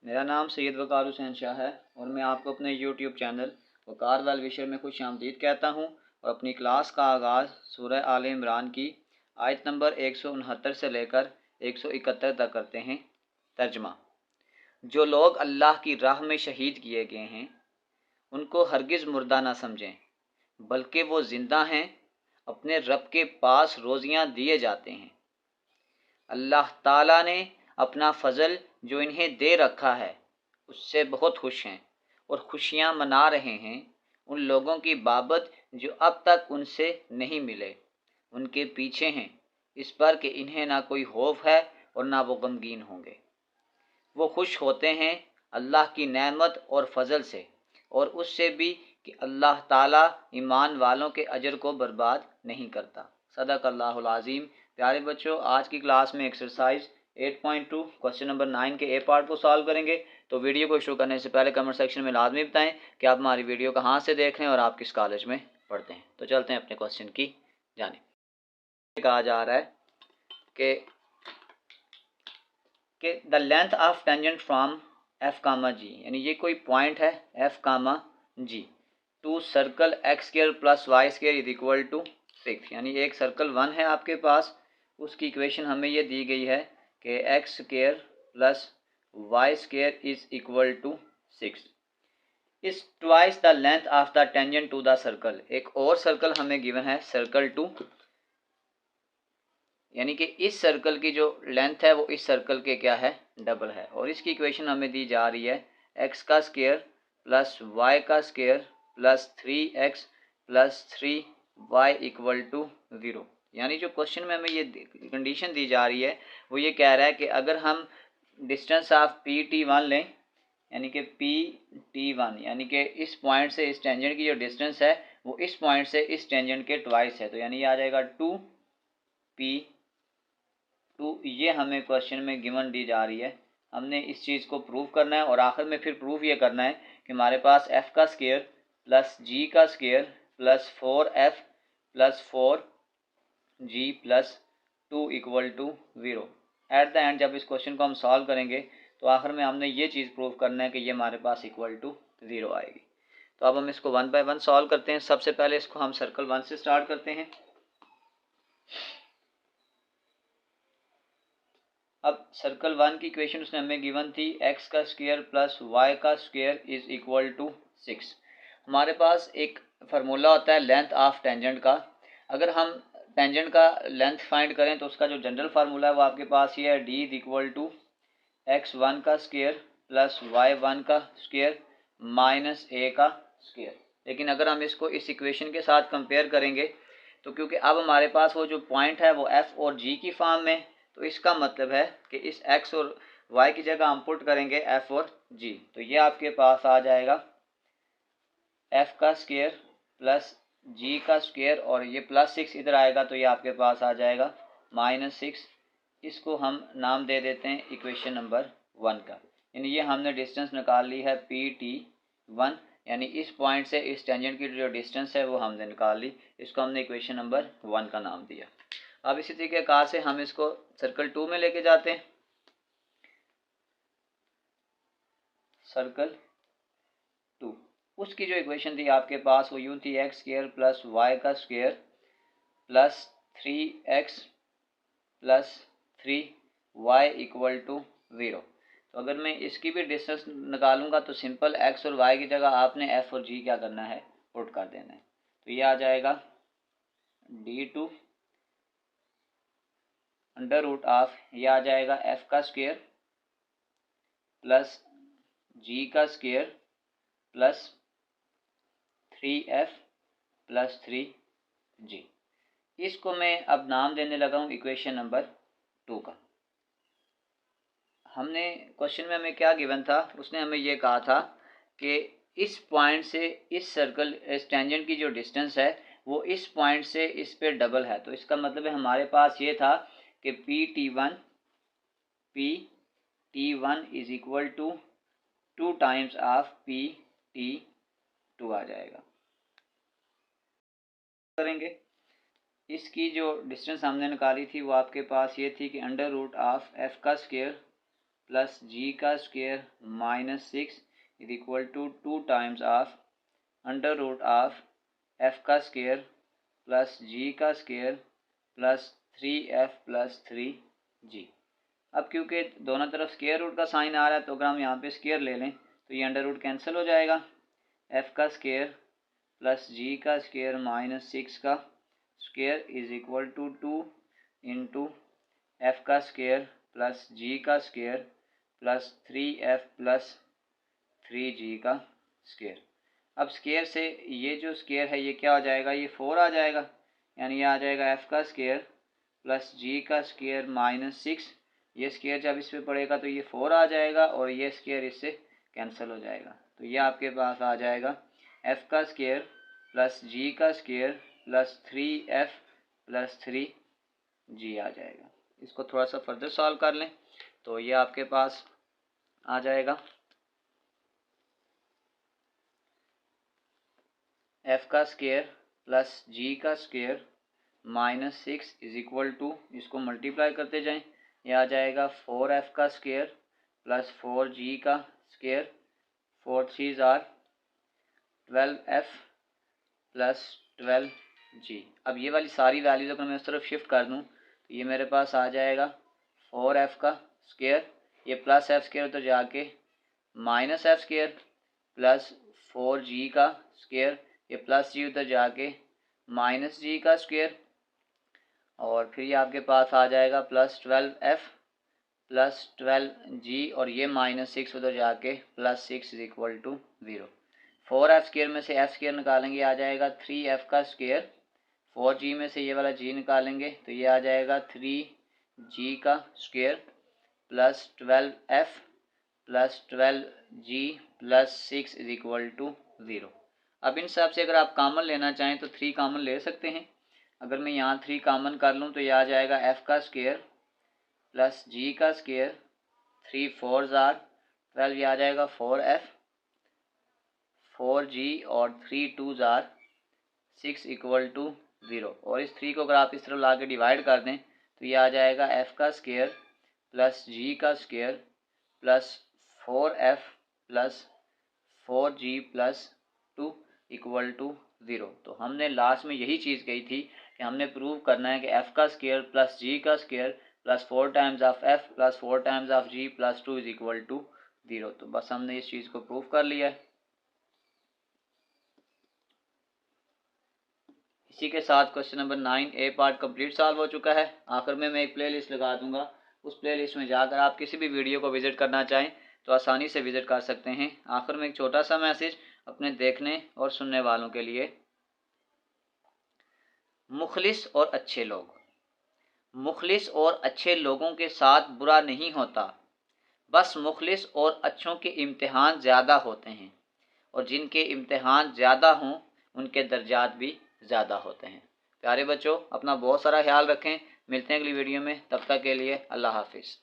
मेरा नाम सैयद वकार हुसैन शाह है और मैं आपको अपने यूट्यूब चैनल वकार वेल विशर में खुश आमदीद कहता हूँ और अपनी क्लास का आगाज़ सूरह आल इमरान की आयत नंबर 169 से लेकर 171 तक करते हैं। तर्जमा। जो लोग अल्लाह की राह में शहीद किए गए हैं उनको हरगिज़ मुर्दा ना समझें, बल्कि वो ज़िंदा हैं, अपने रब के पास रोज़ियाँ दिए जाते हैं। अल्लाह ताला ने अपना फ़ज़ल जो इन्हें दे रखा है उससे बहुत खुश हैं और खुशियाँ मना रहे हैं उन लोगों की बाबत जो अब तक उनसे नहीं मिले, उनके पीछे हैं, इस पर कि इन्हें ना कोई खौफ है और ना वो गमगीन होंगे। वो खुश होते हैं अल्लाह की नेमत और फ़ज़ल से और उससे भी कि अल्लाह ताला ईमान वालों के अजर को बर्बाद नहीं करता। सदक़ल्लाहुल अज़ीम। प्यारे बच्चों, आज की क्लास में एक्सरसाइज 8.2 क्वेश्चन नंबर 9 के ए पार्ट को सॉल्व करेंगे। तो वीडियो को शुरू करने से पहले कमेंट सेक्शन में लाजमी बताएं कि आप हमारी वीडियो कहाँ से देख रहे हैं और आप किस कॉलेज में पढ़ते हैं। तो चलते हैं अपने क्वेश्चन की जानिब। कहा जा रहा है कि the length of tangent from F comma G, यानी ये कोई पॉइंट है F comma G to circle X square plus Y square is equal to 6, यानी एक सर्कल 1 है आपके पास, उसकी इक्वेशन हमें ये दी गई है कि x square plus Y square is equal to 6 is twice the length of the tangent to the circle. एक और सर्कल हमें गिवन है सर्कल 2, यानी कि इस सर्कल की जो लेंथ है वो इस सर्कल के क्या है, डबल है। और इसकी इक्वेशन हमें दी जा रही है एक्स का स्क्वायर प्लस वाई का square plus 3x plus 3y equal to 0। यानी जो क्वेश्चन में हमें ये कंडीशन दी जा रही है वो ये कह रहा है कि अगर हम डिस्टेंस ऑफ PT1 लें, यानी कि PT1 यानी कि इस पॉइंट से इस टेंजेंट की जो डिस्टेंस है वो इस पॉइंट से इस टेंजेंट के ट्वाइस है, तो यानी ये आ जाएगा 2P2। ये हमें क्वेश्चन में गिवन दी जा रही है। हमने इस चीज़ को प्रूव करना है और आखिर में फिर प्रूव ये करना है कि हमारे पास f का स्क्वायर प्लस g का square plus 4f plus 4g plus 2 equal to 0। At the end जब इस क्वेश्चन को हम सॉल्व करेंगे तो आखिर में हमने ये चीज़ प्रूव करना है कि ये हमारे पास इक्वल टू 0 आएगी। तो अब हम इसको 1 बाय 1 सॉल्व करते हैं। सबसे पहले इसको हम सर्कल 1 से स्टार्ट करते हैं। अब सर्कल 1 की इक्वेशन उसने हमें गिवन थी एक्स का स्क्वायर प्लस वाई का स्क्वायर इज इक्वल टू 6। हमारे पास एक फार्मूला होता है लेंथ ऑफ टेंजेंट का। अगर हम टेंजेंट का लेंथ फाइंड करें तो उसका जो जनरल फार्मूला है वो आपके पास ये है D is equal to x1 का स्क्वायर प्लस y1 का स्क्वायर माइनस a का स्क्वायर। लेकिन अगर हम इसको इस इक्वेशन के साथ कंपेयर करेंगे तो क्योंकि अब हमारे पास वो जो पॉइंट है वो f और g की फॉर्म में, तो इसका मतलब है कि इस x और y की जगह हम पुट करेंगे f और g, तो ये आपके पास आ जाएगा f का स्क्वायर प्लस g का स्क्वायर और ये प्लस 6 इधर आएगा तो ये आपके पास आ जाएगा -6। इसको हम नाम दे देते हैं इक्वेशन नंबर 1 का, यानी ये हमने डिस्टेंस निकाल ली है PT1, यानी इस पॉइंट से इस टेंजेंट की जो डिस्टेंस है वो हमने निकाल ली, इसको हमने इक्वेशन नंबर 1 का नाम दिया। अब इसी तरीके कार से हम इसको सर्कल 2 में लेके जाते हैं। सर्कल 2 उसकी जो इक्वेशन थी आपके पास वो यूँ थी एक्स स्क्वायर प्लस वाई का square plus 3x plus 3y equal to 0। तो अगर मैं इसकी भी डिस्टेंस निकालूंगा तो सिंपल x और y की जगह आपने f और g क्या करना है, पुट कर देना है। तो ये आ जाएगा d2 अंडर रूट ऑफ, ये आ जाएगा f का स्क्वायर प्लस g का square plus 3f plus 3g। इसको मैं अब नाम देने लगा हूँ इक्वेशन नंबर 2 का। हमने क्वेश्चन में हमें क्या गिवन था, उसने हमें ये कहा था कि इस पॉइंट से इस सर्कल इस टेंजेंट की जो डिस्टेंस है वो इस पॉइंट से इस पे डबल है। तो इसका मतलब है हमारे पास ये था कि PT1 is equal to 2 times of PT2 आ जाएगा। करेंगे इसकी जो डिस्टेंस हमने निकाली थी वो आपके पास ये थी कि अंडर रूट ऑफ f का स्क्वायर प्लस जी का square minus 6 is equal to 2 times of under root of F का स्क्वायर प्लस जी का square plus 3f plus 3g। अब क्योंकि दोनों तरफ स्क्वायर रूट का साइन आ रहा है तो अगर हम यहाँ पे स्क्वायर ले लें तो ये अंडर रूट कैंसिल हो जाएगा। f का स्क्वायर प्लस g का स्क्वायर माइनस 6 का square is equal to 2 into F का स्क्वायर प्लस g का square plus 3f plus 3g का स्क्वायर। अब स्क्वायर से ये जो स्क्वायर है ये क्या हो जाएगा, ये 4 आ जाएगा, यानी ये आ जाएगा f का स्क्वायर प्लस g का स्क्वायर माइनस 6। ये स्क्वायर जब इस पे पड़ेगा तो ये 4 आ जाएगा और ये स्क्वायर इससे कैंसिल हो जाएगा। तो ये आपके पास आ जाएगा f का स्क्वायर प्लस g का square plus 3f plus 3g आ जाएगा। इसको थोड़ा सा फर्दर सॉल्व कर लें तो ये आपके पास आ जाएगा f का स्क्वायर प्लस g का square minus 6 is equal to, इसको मल्टीप्लाई करते जाएं, ये आ जाएगा 4f का स्क्वायर प्लस 4g का square, 4 3 are 12f plus 12g। अब ये वाली सारी वैल्यूज अगर मैं इस तरफ शिफ्ट कर दूं तो ये मेरे पास आ जाएगा 4f का स्क्वायर, ये प्लस f स्क्वायर तो जाके minus f square plus 4g का स्क्वायर, ये प्लस जी उधर जाके माइनस जी का स्क्वायर, और फिर ये आपके पास आ जाएगा प्लस 12f प्लस 12g और ये माइनस 6 उधर जाके plus 6 is equal to 0। 4f square में से f स्क्वायर निकालेंगे आ जाएगा 3f का स्क्वायर, 4g में से ये वाला g निकालेंगे तो ये आ जाएगा 3g का square plus 12f plus 12g plus 6 is equal to 0। अब इन सब से अगर आप कॉमन लेना चाहें तो 3 कॉमन ले सकते हैं। अगर मैं यहाँ 3 कॉमन कर लूँ तो ये आ जाएगा f का स्क्वायर प्लस g का स्क्वायर, 3 4 आर 12, ये आ जाएगा 4f 4g और 3 2 आर 6 इक्वल टू 0। और इस 3 को अगर आप इस तरफ ला के डिवाइड कर दें तो ये आ जाएगा f का स्क्वायर प्लस g का square plus 4f plus 4g plus 2 equal to 0। तो हमने लास्ट में यही चीज़ कही थी कि हमने प्रूव करना है कि f का स्क्वायर प्लस g का square plus 4 times of f plus 4 times of g plus 2 is equal to 0। तो बस हमने इस चीज़ को प्रूव कर लिया है। इसी के साथ क्वेश्चन नंबर 9 ए पार्ट कंप्लीट सॉल्व हो चुका है। आखिर में मैं एक प्ले लिस्ट लगा दूंगा, उस प्ले लिस्ट में जाकर आप किसी भी वीडियो को विजिट करना चाहें तो आसानी से विजिट कर सकते हैं। आखिर में एक छोटा सा मैसेज अपने देखने और सुनने वालों के लिए, मुखलिस और अच्छे लोग, मुखलिस और अच्छे लोगों के साथ बुरा नहीं होता, बस मुखलिस और अच्छों के इम्तिहान ज़्यादा होते हैं और जिनके इम्तिहान ज़्यादा हों उनके दर्जात भी ज़्यादा होते हैं। प्यारे बच्चों, अपना बहुत सारा ख्याल रखें। मिलते हैं अगली वीडियो में, तब तक के लिए अल्लाह हाफिज़।